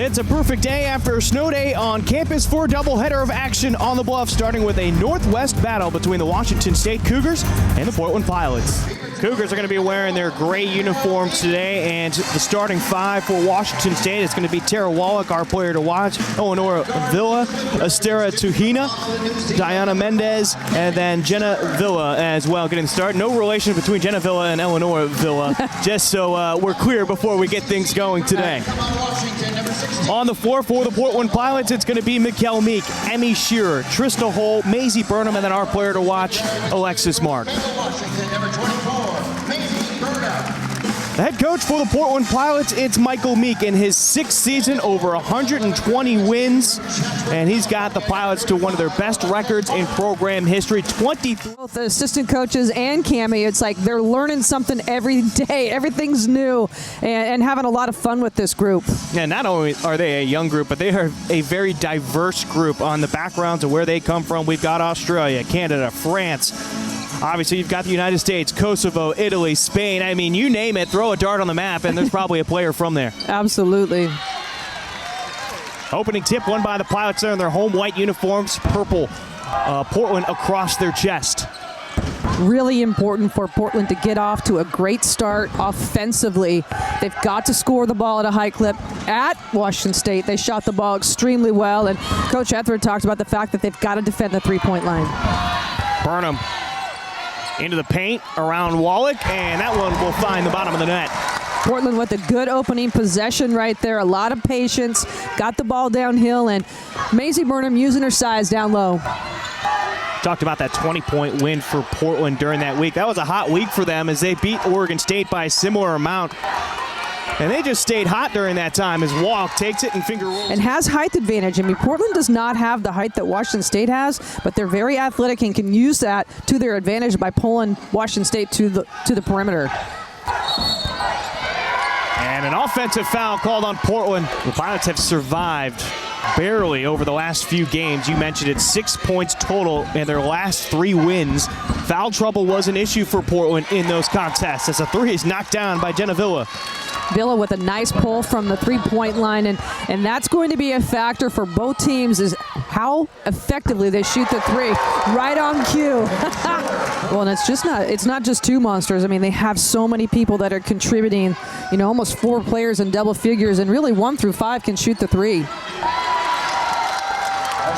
It's a perfect day after a snow day on campus for a doubleheader of action on the Bluff, starting with a Northwest battle between the Washington State Cougars and the Portland Pilots. Cougars are going to be wearing their gray uniforms today, and the starting five for Washington State is going to be Tara Wallach, our player to watch, Eleonora Villa, Estera Tuhina, Diana Mendez, and then Jenna Villa as well getting started. No relation between Jenna Villa and Eleonora Villa, just so we're clear before we get things going today. On the floor for the Portland Pilots, it's going to be McKelle Meek, Emme Shearer, Trista Hull, Maisie Burnham, and then our player to watch, Alexis Mark. The head coach for the Portland Pilots, it's McKelle Meek in his sixth season, over 120 wins, and he's got the Pilots to one of their best records in program history, 23. Both the assistant coaches and Cammie, it's like they're learning something every day. Everything's new and having a lot of fun with this group. And not only are they a young group, but they are a very diverse group on the backgrounds of where they come from. We've got Australia, Canada, France. Obviously, you've got the United States, Kosovo, Italy, Spain. I mean, you name it, throw a dart on the map, and there's probably a player from there. Absolutely. Opening tip won by the Pilots there in their home white uniforms, purple Portland across their chest. Really important for Portland to get off to a great start offensively. They've got to score the ball at a high clip. At Washington State, they shot the ball extremely well, and Coach Etheridge talked about the fact that they've got to defend the three-point line. Burnham into the paint around Wallach, and that one will find the bottom of the net. Portland with a good opening possession right there. A lot of patience, got the ball downhill, and Maisie Burnham using her size down low. Talked about that 20-point win for Portland during that week. That was a hot week for them as they beat Oregon State by a similar amount. And they just stayed hot during that time as Wallach takes it and finger rolls. And has height advantage. I mean, Portland does not have the height that Washington State has, but they're very athletic and can use that to their advantage by pulling Washington State to the perimeter. And an offensive foul called on Portland. The Pilots have survived barely over the last few games. You mentioned it, 6 points total in their last 3 wins. Foul trouble was an issue for Portland in those contests as a three is knocked down by Jenna Villa. Villa with a nice pull from the three-point line, and that's going to be a factor for both teams is how effectively they shoot the three. Right on cue. Well, and it's not just two monsters. I mean, they have so many people that are contributing, you know, almost 4 players in double figures, and really 1 through 5 can shoot the three.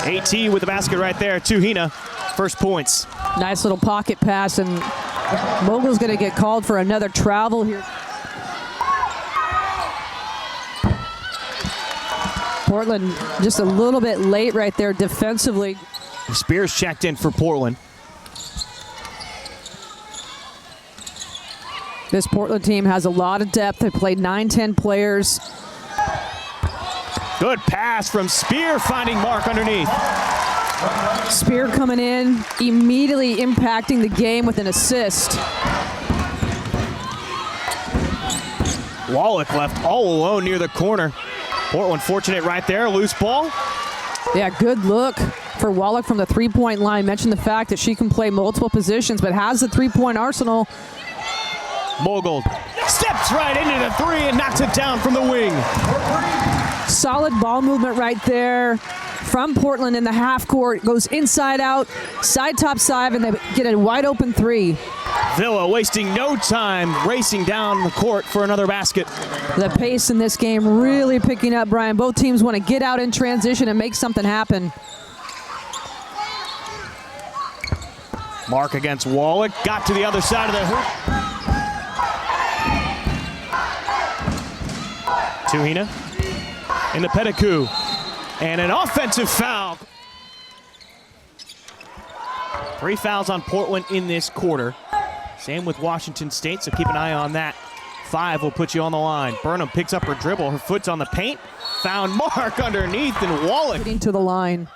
AT with the basket right there. Tuhina, first points. Nice little pocket pass, and Mogul's going to get called for another travel here. Portland just a little bit late right there defensively. Spears checked in for Portland. This Portland team has a lot of depth. They played 9-10 players. Good pass from Spear, finding Mark underneath. Spear coming in, immediately impacting the game with an assist. Wallach left all alone near the corner. Portland fortunate right there, loose ball. Yeah, good look for Wallach from the three-point line. Mentioned the fact that she can play multiple positions, but has the three-point arsenal. Mogul steps right into the three and knocks it down from the wing. Solid ball movement right there from Portland in the half court. Goes inside out, side top side, and they get a wide open three. Villa wasting no time, racing down the court for another basket. The pace in this game really picking up, Brian. Both teams want to get out in transition and make something happen. Mark against Wallach, got to the other side of the hoop. Tuhina in the pedicure, and an offensive foul. 3 fouls on Portland in this quarter. Same with Washington State, so keep an eye on that. 5 will put you on the line. Burnham picks up her dribble. Her foot's on the paint. Found Mark underneath, and Wallach getting to the line.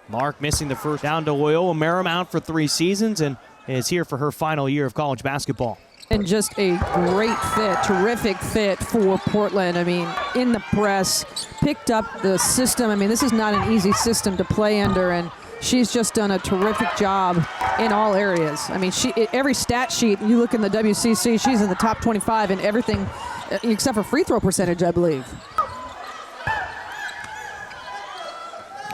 Mark missing the first. Down to Loyola Marymount out for 3 seasons and is here for her final year of college basketball. And just a great fit, terrific fit for Portland. I mean, in the press, picked up the system. I mean, this is not an easy system to play under, and she's just done a terrific job in all areas. I mean, every stat sheet, you look in the WCC, she's in the top 25 in everything except for free throw percentage, I believe.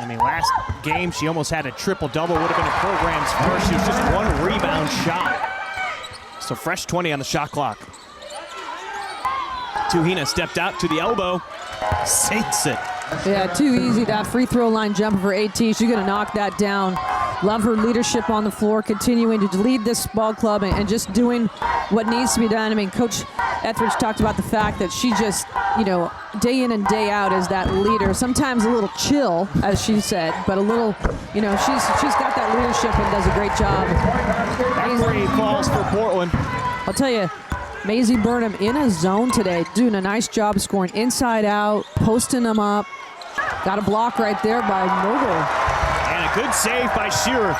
I mean, last game she almost had a triple-double. Would have been a program's first. She was just one rebound shot. So fresh 20 on the shot clock. Tuhina stepped out to the elbow. Sinks it. Yeah, too easy. That free throw line jumper for AT. She's going to knock that down. Love her leadership on the floor, continuing to lead this ball club and just doing what needs to be done. I mean, Coach Etheridge talked about the fact that she just, you know, day in and day out is that leader. Sometimes a little chill, as she said, but a little, you know, she's got that leadership and does a great job. That three falls for Portland. I'll tell you, Maisie Burnham in a zone today, doing a nice job scoring inside out, posting them up. Got a block right there by Mogul. And a good save by Shearer.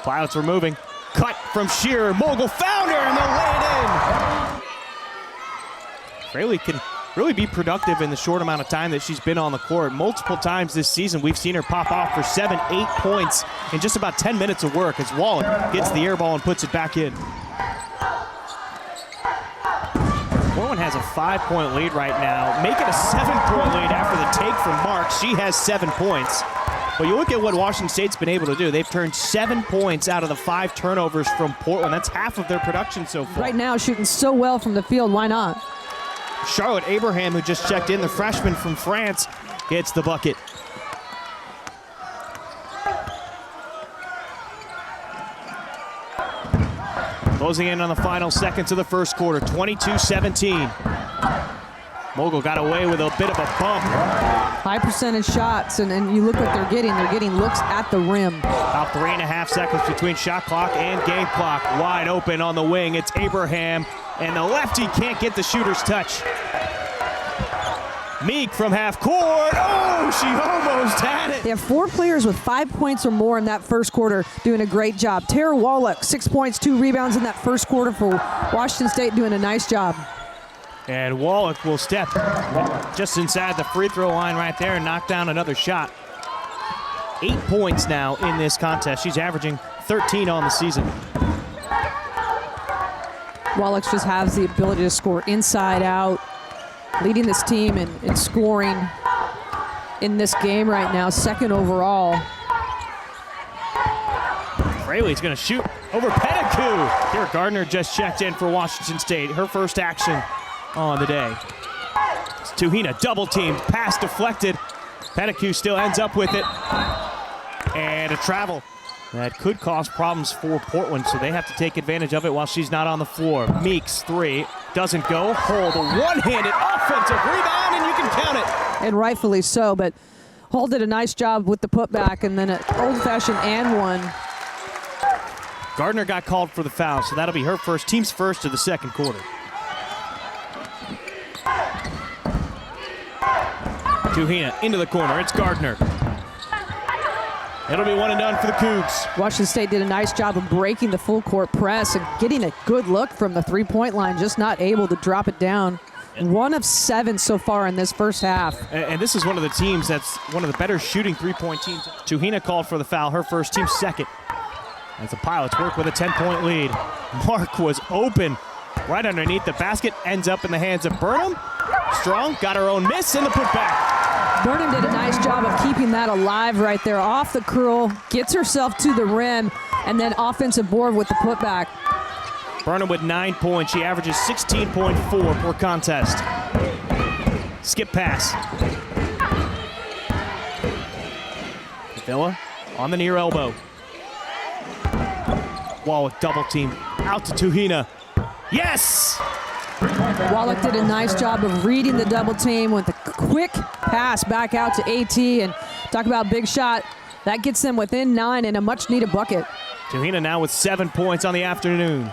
Pilots were moving. Cut from Shearer. Mogul found her and they'll lay it in. Fraley can really be productive in the short amount of time that she's been on the court. Multiple times this season, we've seen her pop off for 7, 8 points in just about 10 minutes of work as Wallach gets the air ball and puts it back in. Portland has a 5-point lead right now. Make it a 7-point lead after the take from Mark. She has 7 points. But you look at what Washington State's been able to do. They've turned 7 points out of the 5 turnovers from Portland. That's half of their production so far. Right now, shooting so well from the field. Why not? Charlotte Abraham, who just checked in, the freshman from France, gets the bucket. Closing in on the final seconds of the first quarter, 22-17. Mogul got away with a bit of a bump. High percentage shots, and you look what they're getting. They're getting looks at the rim. About 3.5 seconds between shot clock and game clock. Wide open on the wing. It's Abraham, and the lefty can't get the shooter's touch. Meek from half court. Oh, she almost had it. They have 4 players with 5 points or more in that first quarter doing a great job. Tara Wallach, 6 points, 2 rebounds in that first quarter for Washington State, doing a nice job. And Wallach will step just inside the free throw line right there and knock down another shot. 8 points now in this contest. She's averaging 13 on the season. Wallach just has the ability to score inside out, leading this team in scoring in this game right now, 2nd overall. Fraley's going to shoot over Pettigrew. Here, Gardner just checked in for Washington State. Her first action on the day. It's Tuhina double team, pass deflected. Pettigrew still ends up with it. And a travel. That could cause problems for Portland, so they have to take advantage of it while she's not on the floor. Meek's 3 doesn't go. Hold a one-handed offensive rebound, and you can count it. And rightfully so, but Hull did a nice job with the putback, and then an old-fashioned and one. Gardner got called for the foul, so that'll be her first, team's first of the second quarter. Tuhina into the corner. It's Gardner. It'll be 1 and done for the Cougs. Washington State did a nice job of breaking the full court press and getting a good look from the 3-point line, just not able to drop it down. 1 of 7 so far in this first half. And this is one of the teams that's one of the better shooting 3-point teams. Tuhina called for the foul, her first, team second. As the Pilots work with a 10-point lead. Mark was open right underneath the basket, ends up in the hands of Burnham. Strong got her own miss in the putback. Burnham did a nice job of keeping that alive right there. Off the curl, gets herself to the rim, and then offensive board with the putback. Burnham with 9 points. She averages 16.4 per contest. Skip pass. Villa on the near elbow. Wallach double team. Out to Tuhina. Yes! Wallach did a nice job of reading the double team with a quick pass back out to AT, and talk about big shot. That gets them within 9 and a much needed bucket. Tuhina now with 7 points on the afternoon.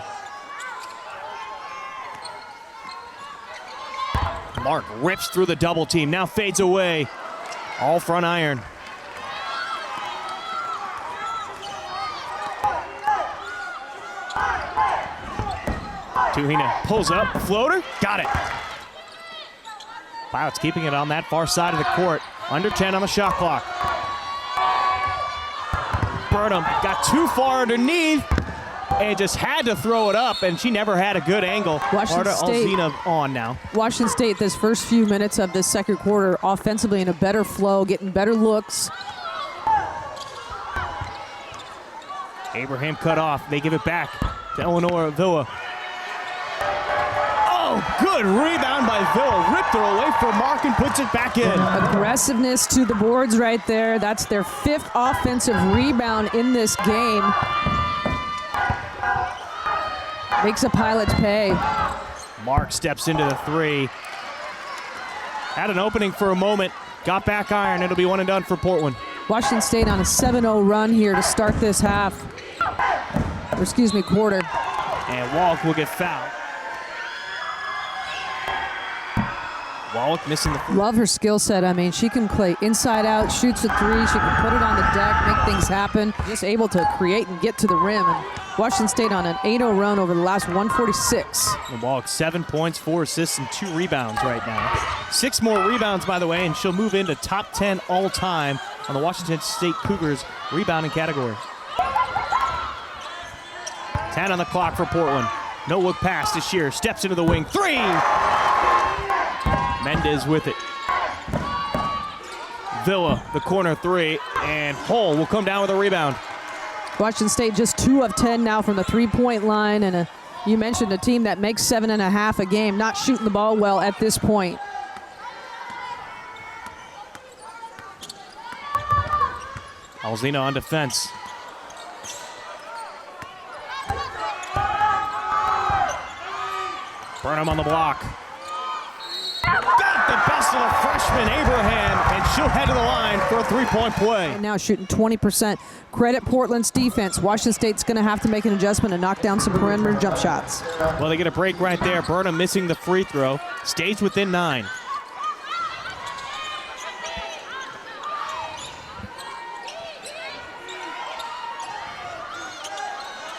Mark rips through the double team, now fades away. All front iron. Tuhina pulls up, floater, got it. Pilots keeping it on that far side of the court. Under 10 on the shot clock. Burnham got too far underneath. and just had to throw it up, and she never had a good angle. Washington State Alzina on now. Washington State, this first few minutes of this second quarter, offensively in a better flow, getting better looks. Abraham cut off. They give it back to Eleanor Villa. Oh, good rebound by Villa. Ripped her away from Mark and puts it back in. Aggressiveness to the boards right there. That's their 5th offensive rebound in this game. Makes the Pilots pay. Mark steps into the 3. Had an opening for a moment. Got back iron. It'll be one and done for Portland. Washington State on a 7-0 run here to start this half. Or excuse me, quarter. And Wallach will get fouled. Wallach missing the... Love her skill set. I mean, she can play inside out, shoots a 3, she can put it on the deck, make things happen. Just able to create and get to the rim. And Washington State on an 8-0 run over the last 146. And Wallach 7 points, 4 assists, and 2 rebounds right now. 6 more rebounds, by the way, and she'll move into top 10 all-time on the Washington State Cougars rebounding category. 10 on the clock for Portland. No look pass to Shearer. Steps into the wing. 3! Mendez with it. Villa, the corner 3, and Hull will come down with a rebound. Washington State just 2 of 10 now from the 3-point line, and you mentioned a team that makes 7.5 a game, not shooting the ball well at this point. Alzina on defense. Burnham on the block. Got the best of the freshman, Abraham, and she'll head to the line for a 3-point play. And now shooting 20%. Credit Portland's defense. Washington State's going to have to make an adjustment and knock down some perimeter jump shots. Well, they get a break right there. Burnham missing the free throw. Stays within 9.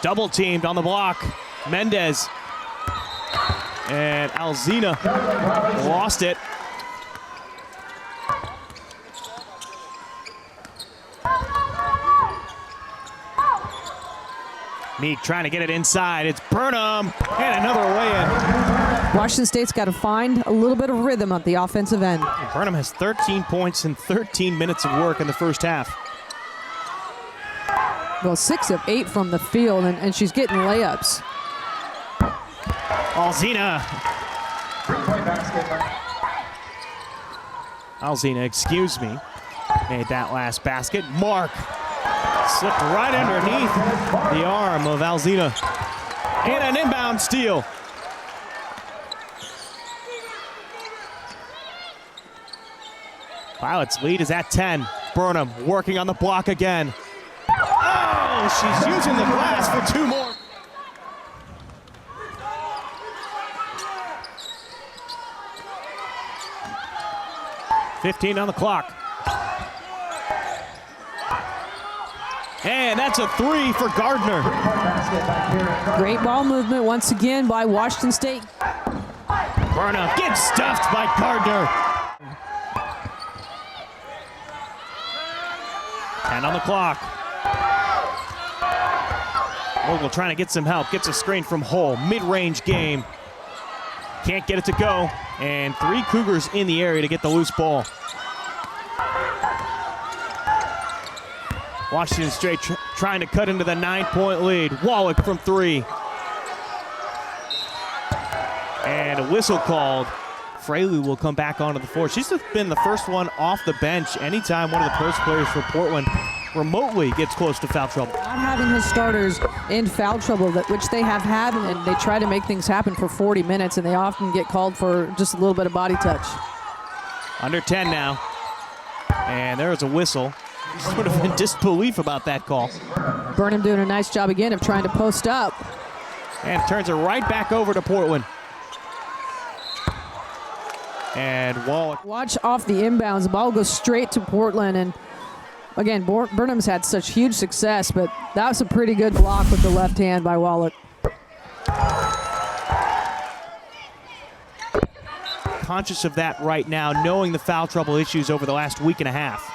Double teamed on the block. Mendez. And Alzina lost it. Meek trying to get it inside. It's Burnham, and another way-in. Washington State's got to find a little bit of rhythm at the offensive end. And Burnham has 13 points and 13 minutes of work in the first half. Well, 6 of 8 from the field, and she's getting layups. Alzina, excuse me, made that last basket. Mark slipped right underneath the arm of Alzina. And an inbound steal. Pilots lead is at 10. Burnham working on the block again. Oh, she's using the glass for 2 more. $15 on the clock. And that's a 3 for Gardner. Great ball movement once again by Washington State. Burnham gets stuffed by Gardner. 10 on the clock. Vogel trying to get some help. Gets a screen from Hull. Mid-range game. Can't get it to go. And 3 Cougars in the area to get the loose ball. Washington State trying to cut into the 9-point lead. Wallach from 3. And a whistle called. Fraley will come back onto the floor. She's been the first one off the bench anytime one of the post players for Portland remotely gets close to foul trouble. Not having his starters in foul trouble, which they have had, and they try to make things happen for 40 minutes, and they often get called for just a little bit of body touch. Under 10 now. And there is a whistle. Sort of in disbelief about that call. Burnham doing a nice job again of trying to post up. And turns it right back over to Portland. And Wallach. Watch off the inbounds. The ball goes straight to Portland. And again, Burnham's had such huge success, but that was a pretty good block with the left hand by Wallach. Conscious of that right now, knowing the foul trouble issues over the last week and a half.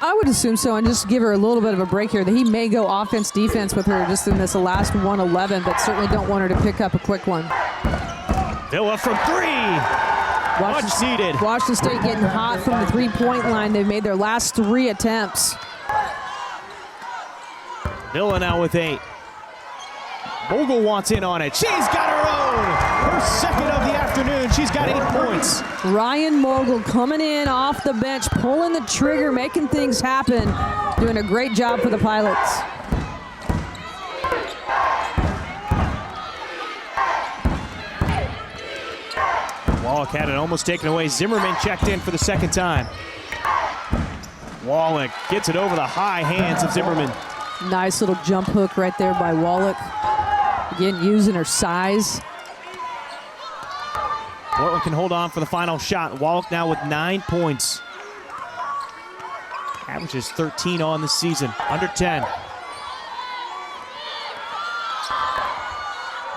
I would assume so, and just give her a little bit of a break here. That he may go offense-defense with her just in this last 1-11, but certainly don't want her to pick up a quick one. Villa from three. Much needed. Washington State getting hot from the three-point line. They've made their last 3 attempts. Villa now with 8. Bogle wants in on it. She's got her own. Her second of the afternoon. She's got 8 points. Ryan Bogle coming in off the bench, pulling the trigger, making things happen. Doing a great job for the Pilots. Wallach had it almost taken away. Zimmerman checked in for the second time. Wallach gets it over the high hands of Zimmerman. Nice little jump hook right there by Wallach. Again, using her size. Portland can hold on for the final shot. Wallach now with 9 points. Averages 13 on the season, under 10.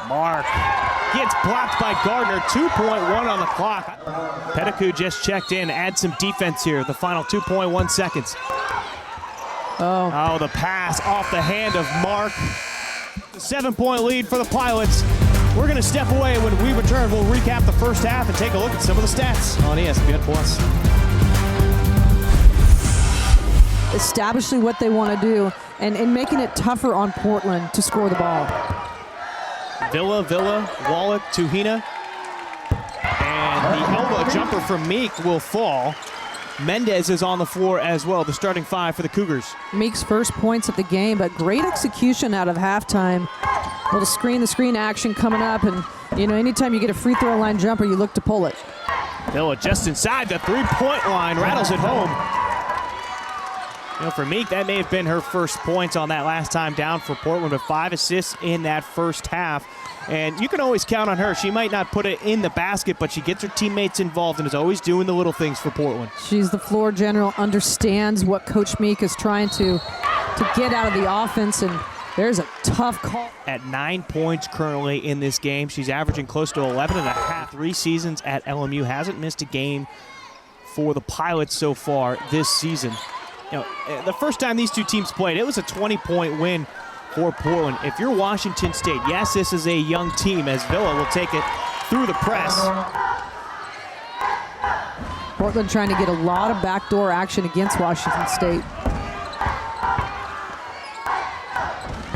Mark gets blocked by Gardner, 2.1 on the clock. Pettigrew just checked in, add some defense here, the final 2.1 seconds. Oh, the pass off the hand of Mark. The 7-point lead for the Pilots. We're going to step away. When we return, we'll recap the first half and take a look at some of the stats on ESPN+. Establishing what they want to do and making it tougher on Portland to score the ball. Villa, Wallach, Tuhina. And the elbow jumper from Meek will fall. Mendez is on the floor as well, the starting 5 for the Cougars. Meek's first points of the game, but great execution out of halftime. Little screen action coming up, and you know, anytime you get a free throw line jumper, you look to pull it. Villa just inside the 3-point line, rattles it home. You know, for Meek, that may have been her first points on that last time down for Portland, with 5 assists in that first half. And you can always count on her. She might not put it in the basket, but she gets her teammates involved and is always doing the little things for Portland. She's the floor general, understands what Coach Meek is trying to get out of the offense, and there's a tough call. At 9 points currently in this game. She's averaging close to 11.5. 3 seasons at LMU. Hasn't missed a game for the Pilots so far this season. You know, the first time these two teams played, it was a 20-point win for Portland. If you're Washington State, yes, this is a young team, as Villa will take it through the press. Portland trying to get a lot of backdoor action against Washington State.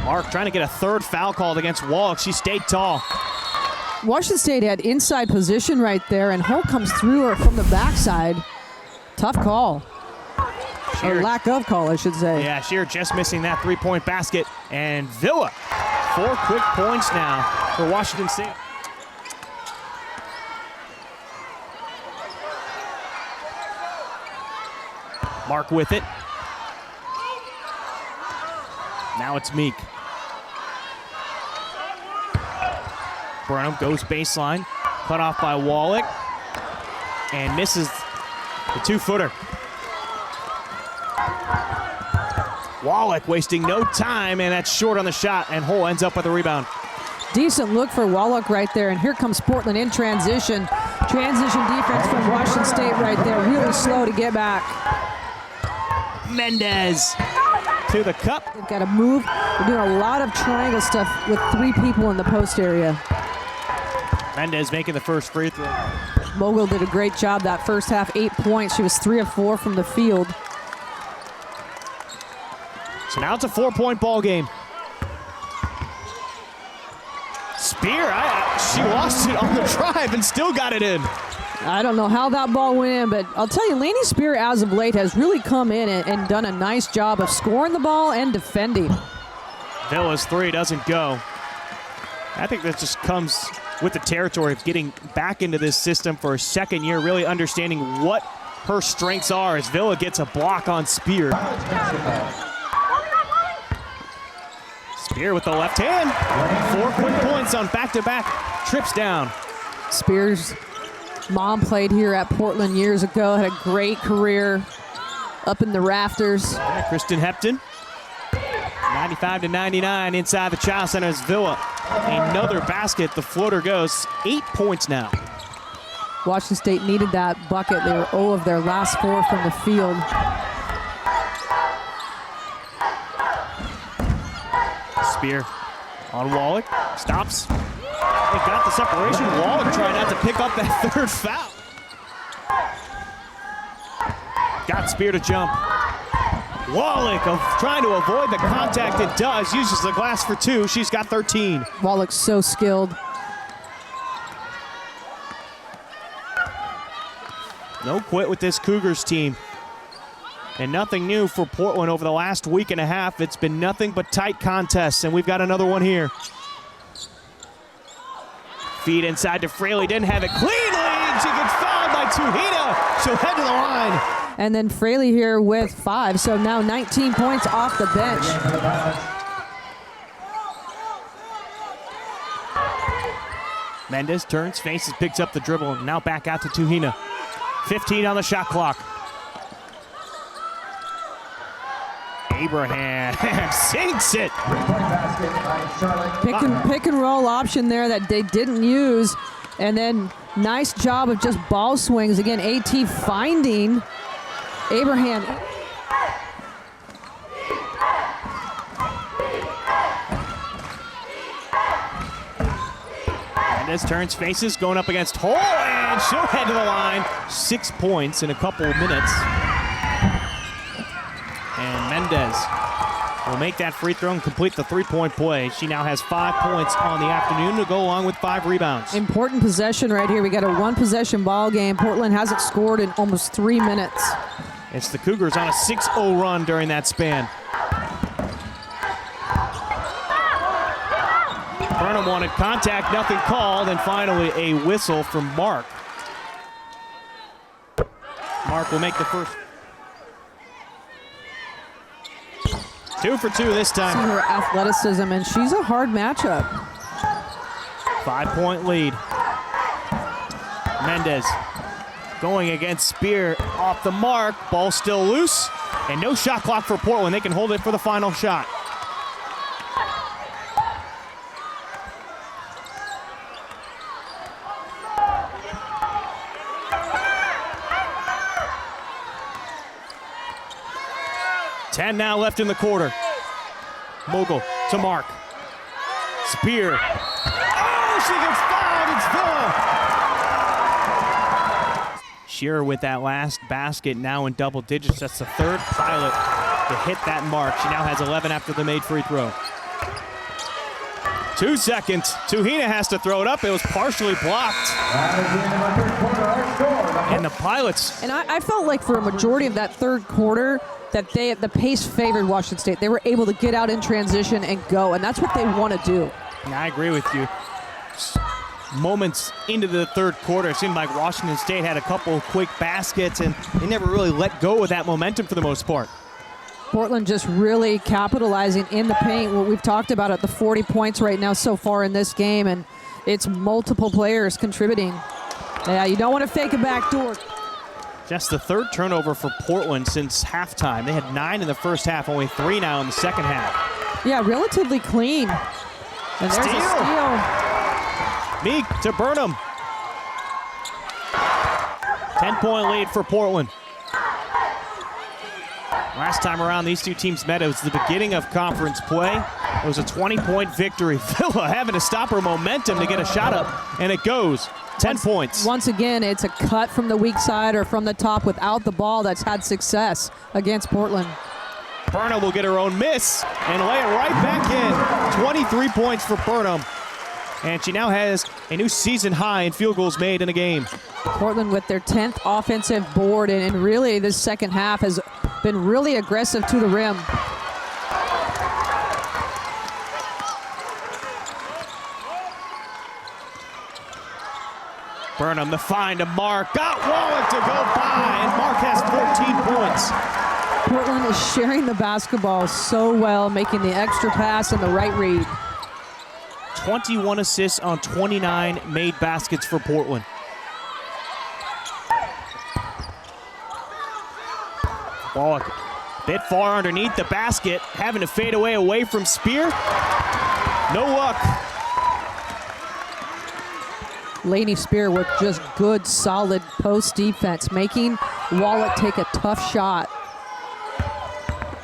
Mark trying to get a third foul called against Wallach. She stayed tall. Washington State had inside position right there, and Holt comes through her from the backside. Tough call. Or lack of call, I should say. Yeah, Shearer just missing that 3-point basket. And Villa, 4 quick points now for Washington State. Mark with it. Now it's Meek. Burnham goes baseline. Cut off by Wallach. And misses the 2-footer. Wallach wasting no time, and that's short on the shot, and Hull ends up with a rebound. Decent look for Wallach right there, and here comes Portland in transition. Transition defense from Washington State right there, really slow to get back. Mendez to the cup. They've got to move. They're doing a lot of triangle stuff with 3 people in the post area. Mendez making the first free throw. Bogle did a great job that first half, 8 points. She was 3 of 4 from the field. So now it's a 4-point ball game. Spear, she lost it on the drive and still got it in. I don't know how that ball went in, but I'll tell you, Laney Spear as of late has really come in and done a nice job of scoring the ball and defending. Villa's 3 doesn't go. I think that just comes with the territory of getting back into this system for a second year, really understanding what her strengths are as Villa gets a block on Spear. Spear with the left hand. 4 quick points on back-to-back trips down. Spear's mom played here at Portland years ago, had a great career up in the rafters. Kristen Hepton, 95-99 inside the Child Center as Villa. Another basket, the floater goes. 8 points now. Washington State needed that bucket. They were 0 of their last 4 from the field. Spear on Wallach, stops. They got the separation. Wallach trying not to pick up that third foul. Got Spear to jump. Wallach trying to avoid the contact. It does. Uses the glass for two. She's got 13. Wallach's so skilled. No quit with this Cougars team. And nothing new for Portland over the last week and a half. It's been nothing but tight contests, and we've got another one here. Feed inside to Fraley. Didn't have it cleanly. She gets fouled by Tuhina. She'll head to the line. And then Fraley here with 5, so now 19 points off the bench. Mendez turns, faces, picks up the dribble, and now back out to Tuhina. 15 on the shot clock. Abraham sinks it. Pick and roll option there that they didn't use. And then nice job of just ball swings. Again, AT finding Abraham. Mendez turns, faces, going up against Hole, and she'll head to the line. 6 points in a couple of minutes. And Mendez will make that free throw and complete the three-point play. She now has 5 points on the afternoon to go along with 5 rebounds. Important possession right here. We got a one-possession ball game. Portland hasn't scored in almost 3 minutes. It's the Cougars on a 6-0 run during that span. Burnham wanted contact, nothing called, and finally a whistle from Mark. Mark will make the first. 2 for 2 this time. See her athleticism, and she's a hard matchup. 5-point lead. Mendez going against Spear off the mark. Ball still loose, and no shot clock for Portland. They can hold it for the final shot. Ten now left in the quarter. Mogul to Mark. Spear. Oh, she gets fouled. It's Villa. Shearer with that last basket, now in double digits. That's the third Pilot to hit that mark. She now has 11 after the made free throw. 2 seconds. Tuhina has to throw it up. It was partially blocked. And the Pilots. And I felt like for a majority of that third quarter, that the pace favored Washington State. They were able to get out in transition and go, and that's what they want to do. And I agree with you. Moments into the third quarter, it seemed like Washington State had a couple of quick baskets, and they never really let go of that momentum for the most part. Portland just really capitalizing in the paint. What we've talked about at the 40 points right now so far in this game, and it's multiple players contributing. Yeah, you don't want to fake a backdoor. Just the third turnover for Portland since halftime. They had 9 in the first half, only 3 now in the second half. Yeah, relatively clean. And there's a steal. Meek to Burnham. 10-point lead for Portland. Last time around, these two teams met. It was the beginning of conference play. It was a 20-point victory. Villa having to stop her momentum to get a shot up, and it goes. 10 points. Once again, it's a cut from the weak side or from the top without the ball that's had success against Portland. Burnham will get her own miss and lay it right back in. 23 points for Burnham. And she now has a new season high in field goals made in a game. Portland with their 10th offensive board, and really this second half has been really aggressive to the rim. Burnham the find to Mark. Got Wallach to go by, and Mark has 14 points. Portland is sharing the basketball so well, making the extra pass and the right read. 21 assists on 29 made baskets for Portland. Wallach a bit far underneath the basket, having to fade away from Spear. No luck. Lainey Spear with just good, solid post defense, making Wallach take a tough shot.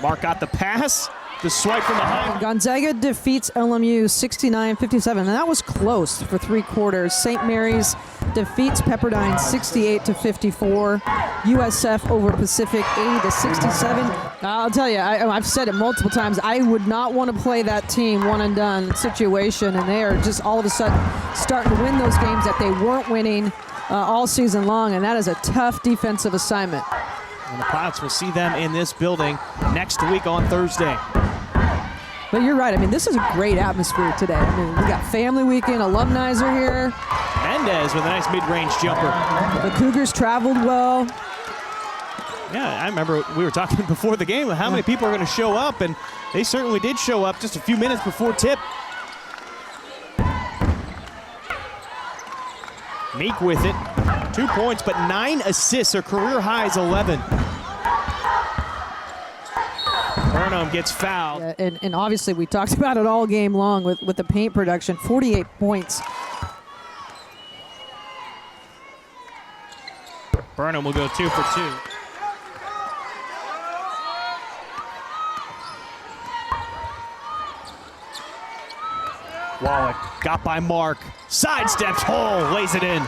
Mark got the pass, The swipe from behind. Gonzaga defeats LMU 69-57, and that was close for 3 quarters. St. Mary's defeats Pepperdine 68-54. USF over Pacific 80-67. I'll tell you, I've said it multiple times, I would not want to play that team one and done situation, and they are just all of a sudden starting to win those games that they weren't winning all season long, and that is a tough defensive assignment. And the Pilots will see them in this building next week on Thursday. But you're right. I mean, this is a great atmosphere today. I mean, we got family weekend, alumni are here. Mendez with a nice mid-range jumper. The Cougars traveled well. Yeah, I remember we were talking before the game how many people are going to show up, and they certainly did show up just a few minutes before tip. Meek with it. 2 points, but 9 assists. Her career high is 11. Burnham gets fouled. And obviously we talked about it all game long with the paint production. 48 points. Burnham will go 2 for 2. Wallach got by Mark. Sidesteps Hull, lays it in.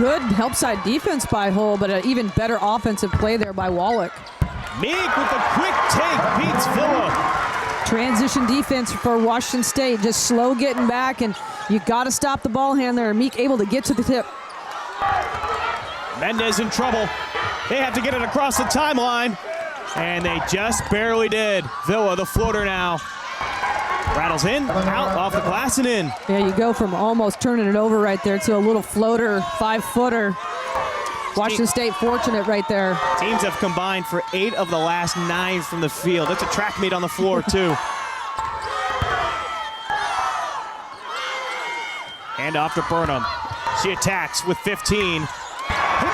Good help side defense by Hull, but an even better offensive play there by Wallach. Meek with a quick take beats Villa. Transition defense for Washington State, just slow getting back, and you got to stop the ball handler. Meek able to get to the tip. Mendez in trouble. They have to get it across the timeline, and they just barely did. Villa, the floater now. Rattles in, out, off the glass and in. Yeah, you go from almost turning it over right there to a little floater, 5-footer. Washington State fortunate right there. Teams have combined for 8 of the last 9 from the field. It's a track meet on the floor, too. And off to Burnham. She attacks with 15. Hit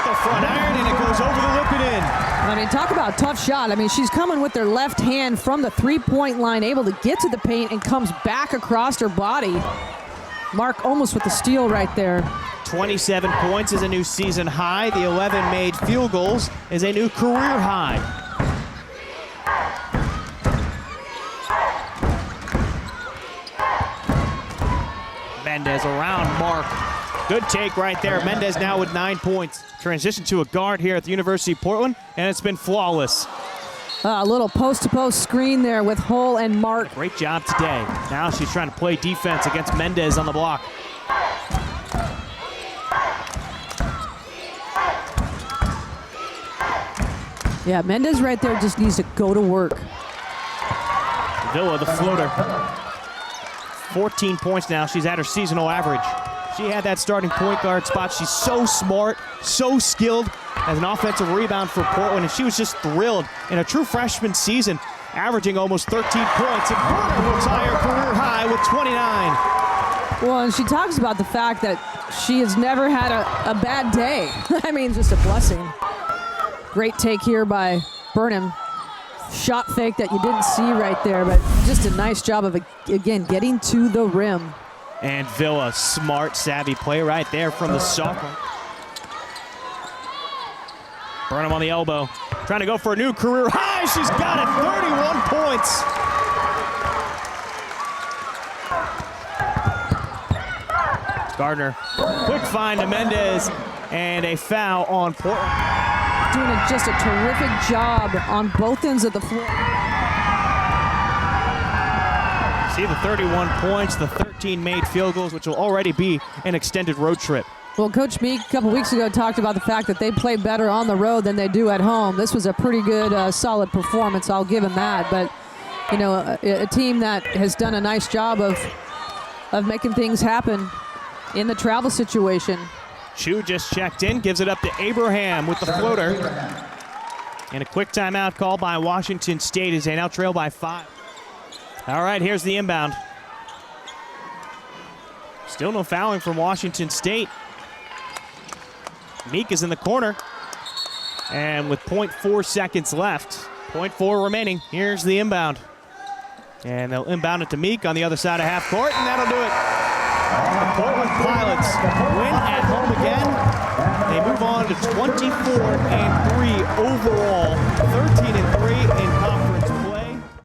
the front iron, and it goes over the lip and in. I mean, talk about tough shot. I mean, she's coming with her left hand from the three-point line, able to get to the paint and comes back across her body. Mark almost with the steal right there. 27 points is a new season high. The 11 made field goals is a new career high. Mendez around Mark. Good take right there. Mendez now with 9 points. Transition to a guard here at the University of Portland, and it's been flawless. A little post-to-post screen there with Hull and Mark. Great job today. Now she's trying to play defense against Mendez on the block. Yeah, Mendez right there just needs to go to work. Villa, the floater. 14 points now. She's at her seasonal average. She had that starting point guard spot. She's so smart, so skilled as an offensive rebound for Portland, and she was just thrilled in a true freshman season, averaging almost 13 points. And Portland will tie her career high with 29. Well, and she talks about the fact that she has never had a bad day. I mean, just a blessing. Great take here by Burnham. Shot fake that you didn't see right there, but just a nice job of, again, getting to the rim. And Villa, smart, savvy play right there from the sophomore. Burnham on the elbow, trying to go for a new career high. She's got it, 31 points. Gardner, quick find to Mendez, and a foul on Portland. Doing just a terrific job on both ends of the floor. See the 31 points, the 13 made field goals, which will already be an extended road trip. Well, Coach Meek a couple weeks ago talked about the fact that they play better on the road than they do at home. This was a pretty good, solid performance. I'll give him that. But, you know, a team that has done a nice job of making things happen in the travel situation. Chu just checked in, gives it up to Abraham with the floater. And a quick timeout call by Washington State as they now trail by 5. All right, here's the inbound. Still no fouling from Washington State. Meek is in the corner. And with 0.4 seconds left, 0.4 remaining, here's the inbound. And they'll inbound it to Meek on the other side of half court, and that'll do it. The Portland Pilots win at home again. They move on to 24-3 overall, 13-3 in conference.